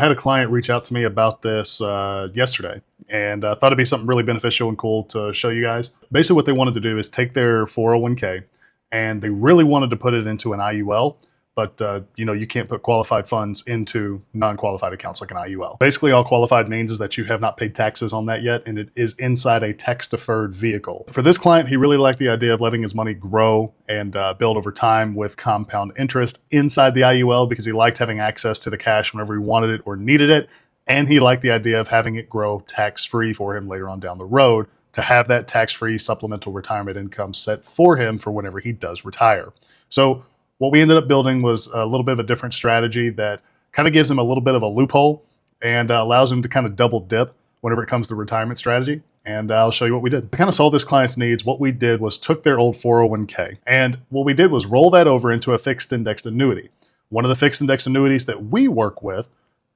had a client reach out to me about this yesterday, and thought it'd be something really beneficial and cool to show you guys. Basically, what they wanted to do is take their 401k, and they really wanted to put it into an IUL, but you can't put qualified funds into non-qualified accounts like an IUL. Basically, all qualified means is that you have not paid taxes on that yet, and it is inside a tax-deferred vehicle. For this client, he really liked the idea of letting his money grow and build over time with compound interest inside the IUL because he liked having access to the cash whenever he wanted it or needed it, and he liked the idea of having it grow tax-free for him later on down the road to have that tax-free supplemental retirement income set for him for whenever he does retire. So what we ended up building was a little bit of a different strategy that kind of gives him a little bit of a loophole and allows him to kind of double dip whenever it comes to retirement strategy. And I'll show you what we did. To kind of solve this client's needs, what we did was took their old 401k, and what we did was roll that over into a fixed indexed annuity. One of the fixed indexed annuities that we work with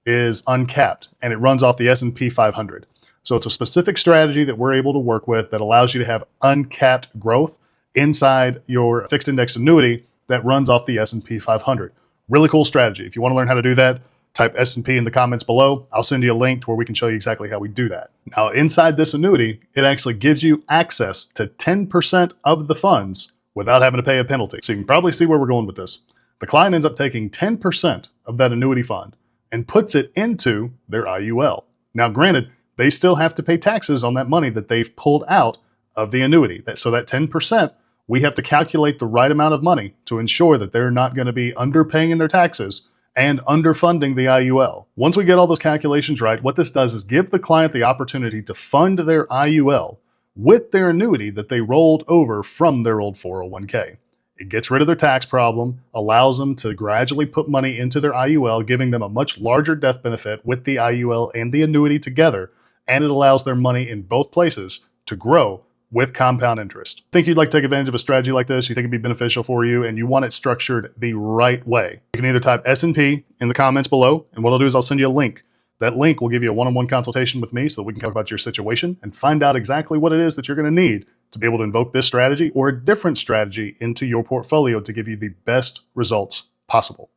is uncapped, and it runs off the S&P 500. So it's a specific strategy that we're able to work with that allows you to have uncapped growth inside your fixed indexed annuity that runs off the S&P 500. Really cool strategy. If you want to learn how to do that, type S&P in the comments below. I'll send you a link to where we can show you exactly how we do that. Now, inside this annuity, it actually gives you access to 10% of the funds without having to pay a penalty. So you can probably see where we're going with this. The client ends up taking 10% of that annuity fund and puts it into their IUL. Now, granted, they still have to pay taxes on that money that they've pulled out of the annuity. So that 10%, we have to calculate the right amount of money to ensure that they're not going to be underpaying in their taxes and underfunding the IUL. Once we get all those calculations right, what this does is give the client the opportunity to fund their IUL with their annuity that they rolled over from their old 401k. It gets rid of their tax problem, allows them to gradually put money into their IUL, giving them a much larger death benefit with the IUL and the annuity together, and it allows their money in both places to grow with compound interest. Think you'd like to take advantage of a strategy like this, you think it'd be beneficial for you, and you want it structured the right way. You can either type S&P in the comments below, and what I'll do is I'll send you a link. That link will give you a one-on-one consultation with me so that we can talk about your situation and find out exactly what it is that you're going to need to be able to invoke this strategy or a different strategy into your portfolio to give you the best results possible.